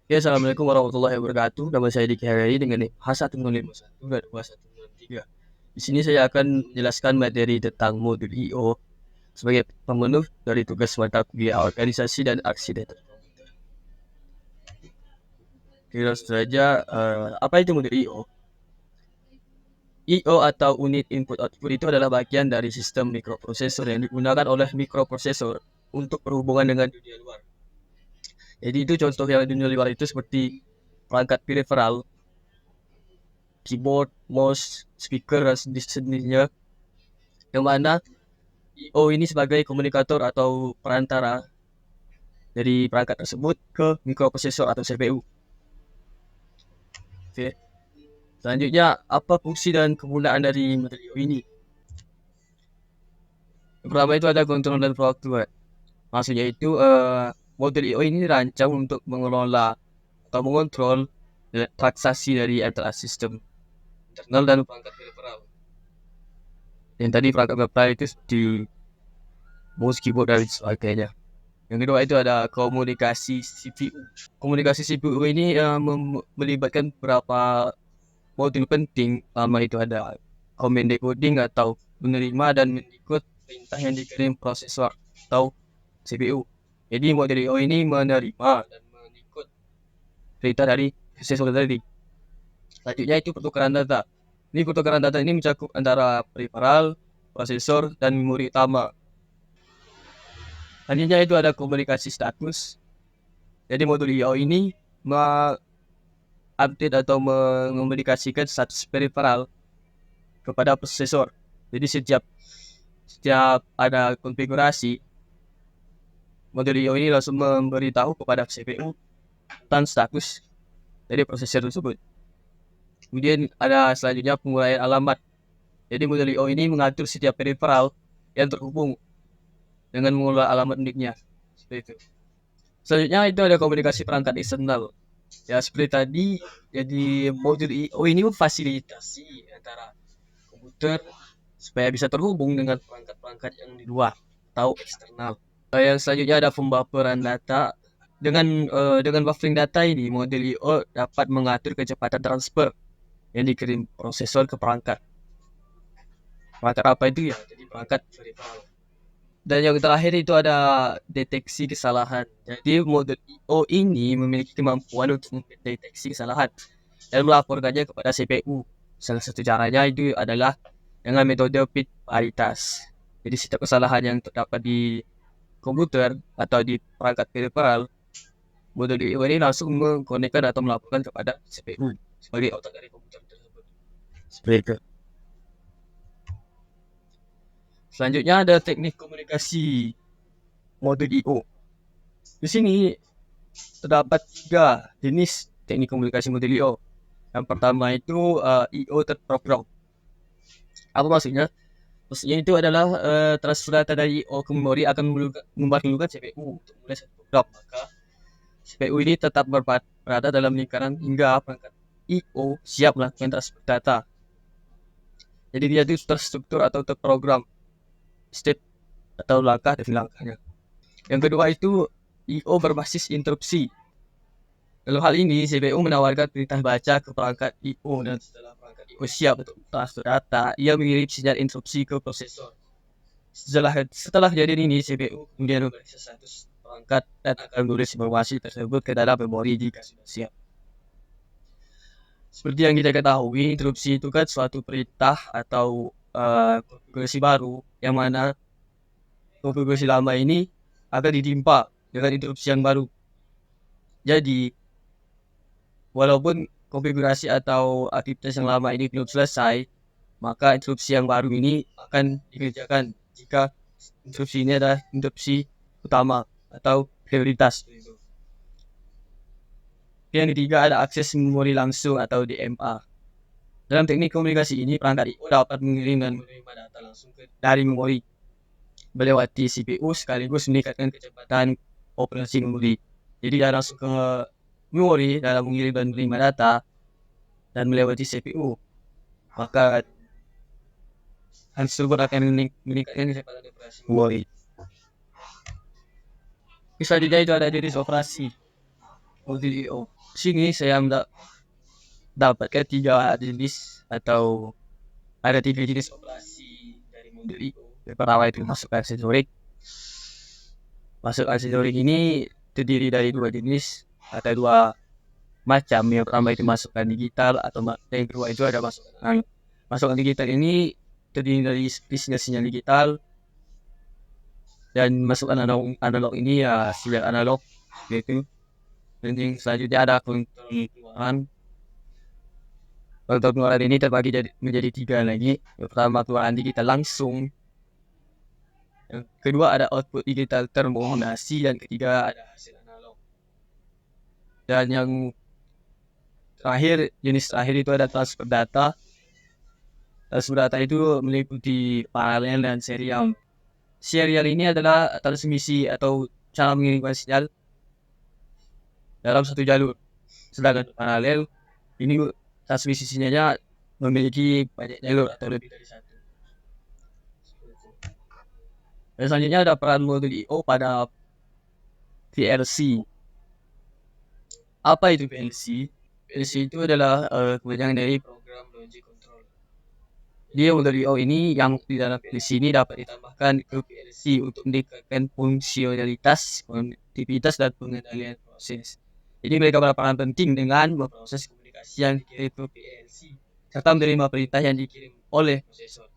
Ya, assalamualaikum warahmatullahi wabarakatuh. Nama saya Diki Haryadi dengan NIK H1051 dan 2163. Di sini saya akan menjelaskan materi tentang modul IO sebagai pemenuh dari tugas mata kuliah organisasi dan aksi data. Kira saja, apa itu modul IO? IO atau Unit Input Output itu adalah bagian dari sistem mikroprosesor yang digunakan oleh mikroprosesor untuk berhubungan dengan dunia luar. Jadi itu contoh yang dunia luar itu seperti perangkat peripheral, keyboard, mouse, speaker, dan sejenisnya, yang mana IO ini sebagai komunikator atau perantara dari perangkat tersebut ke mikroprosesor atau CPU. Oke. Selanjutnya, apa fungsi dan kegunaan dari modul IO ini? Yang pertama itu ada kontrol dan perwakilan. Maksudnya itu modul IO ini dirancang untuk mengelola atau mengontrol transaksi dari antara sistem internal dan perangkat peripheral. Yang tadi perangkat peripheral itu di mouse, keyboard, dan sebagainya. Yang kedua itu ada komunikasi CPU. Komunikasi CPU ini melibatkan beberapa modul penting. Pertama itu ada command decoding atau menerima dan mengikut perintah yang dikirim prosesor atau CPU. Jadi modul IO ini menerima dan mengikut perintah dari prosesor tadi. Selanjutnya itu pertukaran data. Ini pertukaran data ini mencakup antara peripheral, prosesor, dan memori utama. Selanjutnya itu ada komunikasi status. Jadi modul IO ini update atau mengomunikasikan status peripheral kepada prosesor. Jadi setiap ada konfigurasi, modul IO ini langsung memberitahu kepada CPU tentang status dari prosesor tersebut. Kemudian ada selanjutnya penguraian alamat. Jadi modul IO ini mengatur setiap peripheral yang terhubung dengan mengelola alamat uniknya. Seperti itu. Selanjutnya itu ada komunikasi perangkat eksternal. Ya seperti tadi, jadi modul IO ini memfasilitasi antara komputer supaya bisa terhubung dengan perangkat-perangkat yang di luar atau eksternal. Yang selanjutnya ada pembufferan data. Dengan buffering data ini, modul IO dapat mengatur kecepatan transfer yang dikirim prosesor ke perangkat. Perangkat apa itu ya? Jadi perangkat peripheral. Dan yang terakhir itu ada deteksi kesalahan. Jadi modul IO ini memiliki kemampuan untuk mendeteksi kesalahan dan melaporkannya kepada CPU. Salah satu caranya itu adalah dengan metode bit paritas. Jadi setiap kesalahan yang terdapat di komputer atau di perangkat peripheral, modul IO ini langsung mengkonekkan atau melaporkan kepada CPU sebagai otak dari komputer tersebut. Seperti itu. Selanjutnya ada teknik komunikasi modul IO. Di sini terdapat 3 jenis teknik komunikasi modul IO. Yang pertama itu IO terprogram. Apa maksudnya? Maksudnya itu adalah transfer data dari IO ke memori akan memerlukan CPU untuk mulai satu program. Maka CPU ini tetap berada dalam lingkaran hingga perangkat IO siap melakukan transfer data. Jadi dia itu terstruktur atau terprogram step atau langkah dari langkahnya. Yang kedua itu IO berbasis interupsi. Dalam hal ini, CPU menawarkan perintah baca ke perangkat IO dan setelah perangkat IO siap untuk transfer data, ia mengirim sinyal instruksi ke prosesor. Setelah kejadian ini, CPU kemudian memeriksa status perangkat dan akan menulis informasi tersebut ke dalam memori jika sudah siap. Seperti yang kita ketahui, interupsi itu kan suatu perintah atau konfigurasi baru yang mana konfigurasi lama ini akan ditimpa dengan interupsi yang baru. Jadi, walaupun konfigurasi atau aktivitas yang lama ini belum selesai, maka instruksi yang baru ini akan dikerjakan jika instruksi ini adalah instruksi utama atau prioritas. Yang ketiga ada akses memori langsung atau DMA. Dalam teknik komunikasi ini, perangkat IO dapat mengirim dan menerima data langsung dari memori melewati CPU sekaligus meningkatkan kecepatan operasi memori. Jadi dia langsung ke memori dalam mengirim dan menerima data dan melewati CPU. Maka hal tersebut akan meningkatkan kecepatan operasi memori. Selanjutnya itu ada jenis operasi. Modul IO. Sini saya dapatkan 3 jenis atau ada 3 jenis operasi dari modul IO. Yang pertama itu masuk aksesorik. Masuk aksesorik ini terdiri dari 2 jenis, ada 2 macam. Yang pertama itu masukan digital atau yang kedua itu ada masukan analog. Masukan digital ini terdiri dari sinyal digital, dan masukan analog ini ya sinyal analog gitu. Dan yang selanjutnya ada kontrol keluaran. Kontrol keluaran ini terbagi menjadi 3 lagi. Yang pertama keluaran digital langsung, yang kedua ada output digital termodulasi, dan ketiga ada hasil analog. Dan yang terakhir, jenis terakhir itu ada transfer data. Transfer data itu meliputi paralel dan serial. Serial ini adalah transmisi atau cara mengirimkan sinyal dalam satu jalur. Sedangkan paralel ini transmisi sinyalnya memiliki banyak jalur atau lebih dari satu. Dan selanjutnya ada peran modul IO pada PLC. Apa itu PLC? PLC itu adalah kepanjangan dari program logic control. Jadi modul IO ini yang di dalam PLC ini dapat ditambahkan ke PLC untuk meningkatkan fungsionalitas, konektivitas, dan pengendalian proses. Jadi mereka berperan penting dengan memproses komunikasi yang dikirim ke PLC serta menerima perintah yang dikirim oleh prosesor.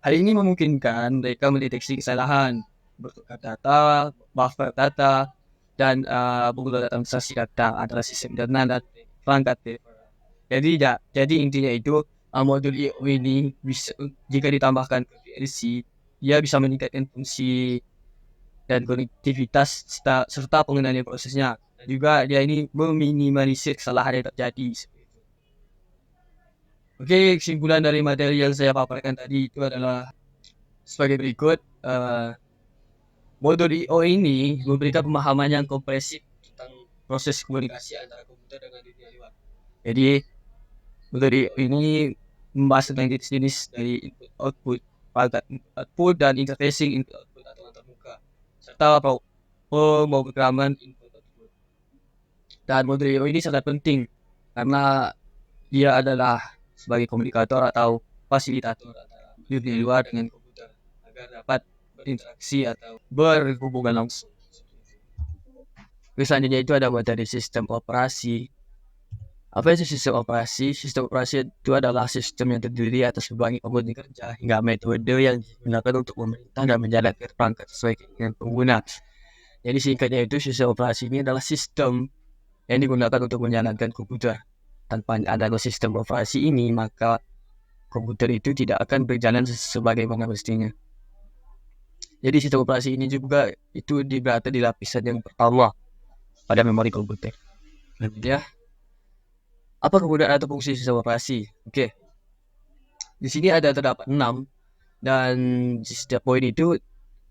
Hal ini memungkinkan mereka mendeteksi kesalahan, bertukar data, buffer data, dan menggunakan transaksi data antara sistem internal dan perangkat peripheral. Jadi intinya itu modul IO ini bisa, jika ditambahkan ke PLC, dia bisa meningkatkan fungsi dan konektivitas serta pengendalian prosesnya. Dan juga dia ini meminimalisir kesalahan yang terjadi. Oke, kesimpulan dari materi yang saya paparkan tadi itu adalah sebagai berikut. Modul IO ini memberikan pemahaman yang komprehensif tentang proses komunikasi antara komputer dengan dunia luar. Jadi modul IO ini membahas tentang jenis-jenis dari input output, perangkat output, dan interfacing input output atau antarmuka, serta pemrograman input output. Dan modul IO ini sangat penting karena dia adalah sebagai komunikator atau fasilitator antara dunia luar dengan komputer agar dapat berinteraksi atau berhubungan langsung. Selanjutnya itu ada materi sistem operasi. Apa itu sistem operasi? Sistem operasi itu adalah sistem yang terdiri atas berbagai komponen kerja hingga metode yang digunakan untuk memerintah dan menjalankan perangkat sesuai keinginan pengguna. Jadi singkatnya itu sistem operasi ini adalah sistem yang digunakan untuk menjalankan komputer. Tanpa adanya sistem operasi ini, maka komputer itu tidak akan berjalan sebagaimana mestinya. Jadi sistem operasi ini juga itu berada di lapisan yang pertama pada memori komputer. Ya, apa kegunaan atau fungsi sistem operasi? Oke, di sini terdapat 6, dan di setiap poin itu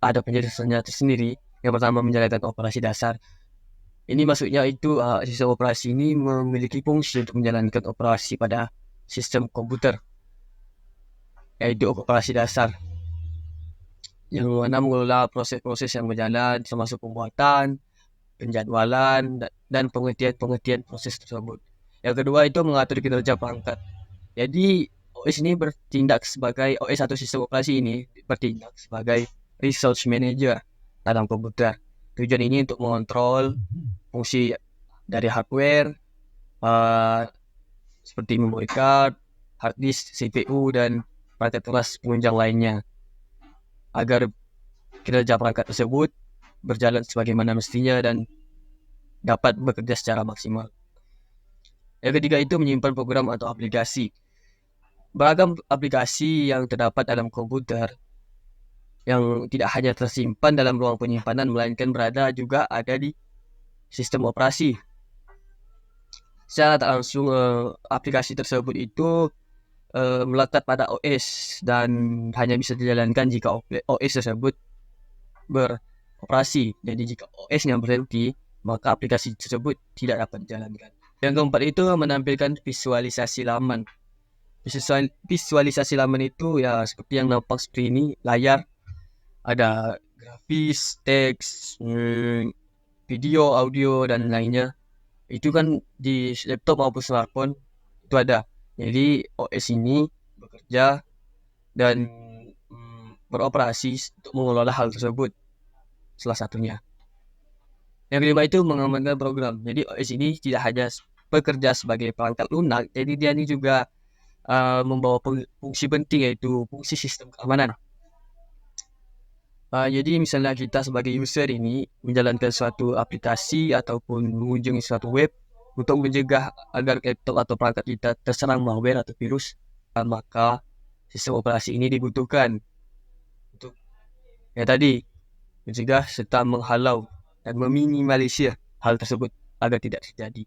ada penjelasannya tersendiri. Yang pertama, menjalankan operasi dasar. Ini maksudnya itu sistem operasi ini memiliki fungsi untuk menjalankan operasi pada sistem komputer, yaitu operasi dasar, yang mana mengelola proses-proses yang berjalan termasuk pembuatan, penjadwalan, dan pengertian proses tersebut. Yang kedua itu mengatur kinerja perangkat. Jadi OS ini bertindak sebagai OS atau sistem operasi ini bertindak sebagai resource manager dalam komputer. Tujuan ini untuk mengontrol fungsi dari hardware seperti memory card, hard disk, CPU, dan perangkat keras penunjang lainnya, agar kinerja perangkat tersebut berjalan sebagaimana mestinya dan dapat bekerja secara maksimal. Yang ketiga itu menyimpan program atau aplikasi. Beragam aplikasi yang terdapat dalam komputer yang tidak hanya tersimpan dalam ruang penyimpanan, melainkan juga ada di sistem operasi. Secara tak langsung aplikasi tersebut itu melekat pada OS dan hanya bisa dijalankan jika OS tersebut beroperasi. Jadi jika OS-nya berhenti, maka aplikasi tersebut tidak dapat dijalankan. Yang keempat itu menampilkan visualisasi laman. Visualisasi laman itu ya seperti yang nampak seperti ini, layar, ada grafis, teks, video, audio, dan lainnya. itu kan di laptop maupun smartphone itu ada. Jadi OS ini bekerja dan beroperasi untuk mengelola hal tersebut, salah satunya. Yang kelima itu mengamankan program. Jadi OS ini tidak hanya bekerja sebagai perangkat lunak, jadi dia ini juga membawa fungsi penting, yaitu fungsi sistem keamanan. Jadi misalnya kita sebagai user ini menjalankan suatu aplikasi ataupun mengunjungi suatu web untuk mencegah agar laptop atau perangkat kita terserang malware atau virus, maka sistem operasi ini dibutuhkan untuk tadi mencegah serta menghalau dan meminimalisir hal tersebut agar tidak terjadi.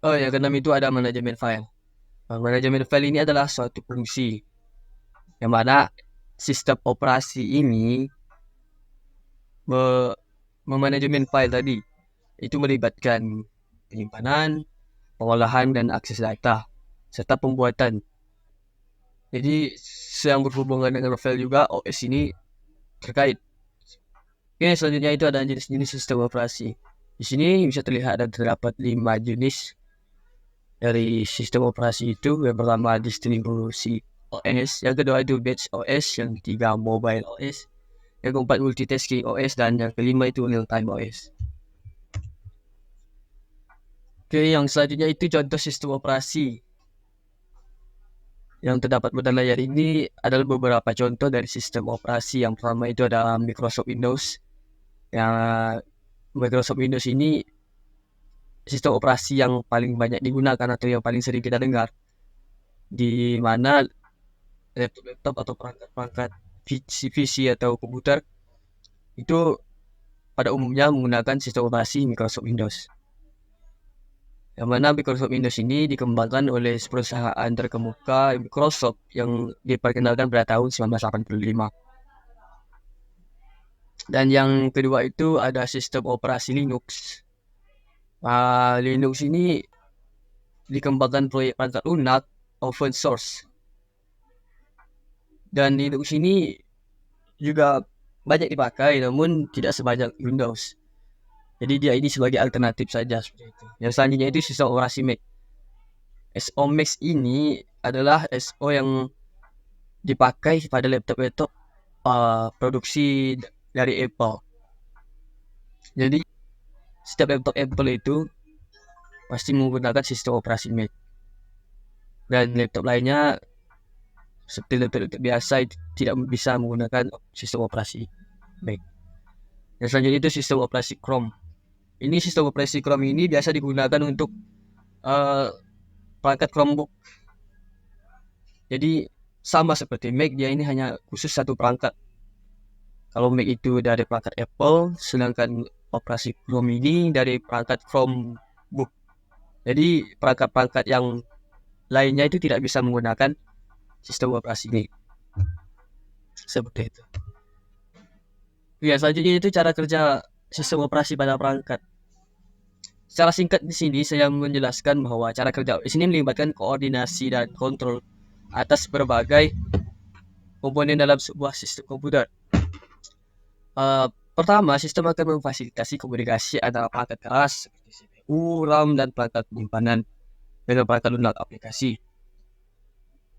Yang keenam itu ada manajemen file. Manajemen file ini adalah suatu fungsi yang mana sistem operasi ini memanajemen file tadi. Itu melibatkan penyimpanan, pengolahan, dan akses data, serta pembuatan. Jadi yang berhubungan dengan file juga OS ini terkait. Oke, selanjutnya itu ada jenis-jenis sistem operasi. Di sini bisa terlihat ada terdapat 5 jenis dari sistem operasi itu. Yang pertama distribusi OS, yang kedua itu batch OS, yang ketiga mobile OS, yang keempat multitasking OS, dan yang kelima itu real time OS. Oke, yang selanjutnya itu contoh sistem operasi yang terdapat pada layar ini adalah beberapa contoh dari sistem operasi. Yang pertama itu ada Microsoft Windows. Yang Microsoft Windows ini sistem operasi yang paling banyak digunakan atau yang paling sering kita dengar, di mana laptop atau perangkat PC atau komputer itu pada umumnya menggunakan sistem operasi Microsoft Windows. Yang mana Microsoft Windows ini dikembangkan oleh perusahaan terkemuka Microsoft yang diperkenalkan pada tahun 1985. Dan yang kedua itu ada sistem operasi Linux. Linux ini dikembangkan proyek perangkat lunak open source. Dan Linux ini juga banyak dipakai, namun tidak sebanyak Windows. Jadi dia ini sebagai alternatif saja seperti itu. Yang selanjutnya itu sistem operasi Mac. SO Max ini adalah SO yang dipakai pada laptop-laptop produksi dari Apple. Jadi setiap laptop Apple itu pasti menggunakan sistem operasi Mac. Dan laptop lainnya seperti laptop biasa tidak bisa menggunakan sistem operasi Mac. Yang selanjutnya itu sistem operasi Chrome. Ini sistem operasi Chrome ini biasa digunakan untuk perangkat Chromebook. Jadi sama seperti Mac, dia ini hanya khusus satu perangkat. Kalau Mac itu dari perangkat Apple, sedangkan operasi Chrome ini dari perangkat Chromebook. Jadi perangkat-perangkat yang lainnya itu tidak bisa menggunakan sistem operasi Mac. Seperti itu. Ya, selanjutnya itu cara kerja sistem operasi pada perangkat. Secara singkat di sini saya menjelaskan bahwa cara kerja di sini melibatkan koordinasi dan kontrol atas berbagai komponen dalam sebuah sistem komputer. Pertama, sistem akan memfasilitasi komunikasi antara perangkat keras seperti CPU, RAM, dan perangkat penyimpanan dengan perangkat lunak aplikasi.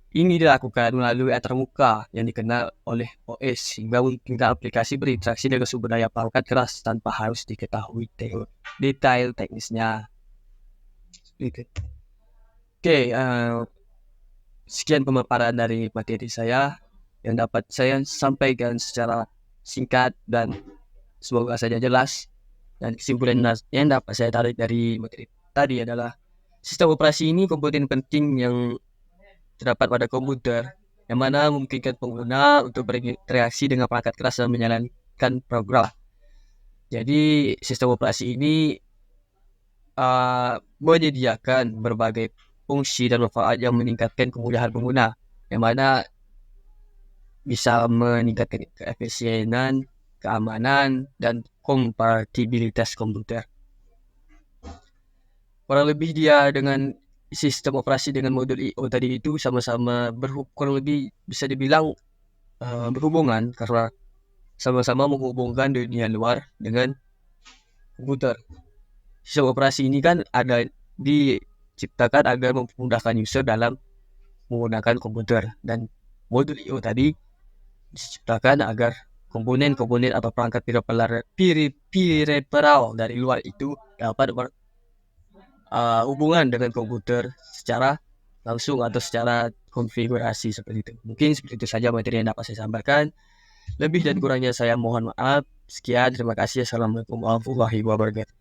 Ini dilakukan melalui antarmuka yang dikenal oleh OS, sehingga memungkinkan aplikasi berinteraksi dengan sumber daya perangkat keras tanpa harus diketahui detail teknisnya. Oke, sekian pemaparan dari materi saya yang dapat saya sampaikan secara singkat dan semoga saja jelas. Dan kesimpulan yang dapat saya tarik dari materi tadi adalah sistem operasi ini komponen penting yang terdapat pada komputer, yang mana memungkinkan pengguna untuk berinteraksi dengan perangkat keras dan menjalankan program. Jadi sistem operasi ini menyediakan berbagai fungsi dan manfaat yang meningkatkan kemudahan pengguna, yang mana bisa meningkatkan keefisienan, keamanan, dan kompatibilitas komputer. Kurang lebih dia dengan sistem operasi dengan modul I/O tadi itu sama-sama kurang lebih bisa dibilang berhubungan, karena sama-sama menghubungkan dunia luar dengan komputer. sistem operasi ini kan ada diciptakan agar memudahkan user dalam menggunakan komputer, dan modul I/O tadi diciptakan agar komponen-komponen atau perangkat periferal dari luar itu dapat hubungan dengan komputer secara langsung atau secara konfigurasi seperti itu. Mungkin seperti itu saja materi yang dapat saya sampaikan. Lebih dan kurangnya saya mohon maaf. Sekian, terima kasih. Assalamualaikum warahmatullahi wabarakatuh.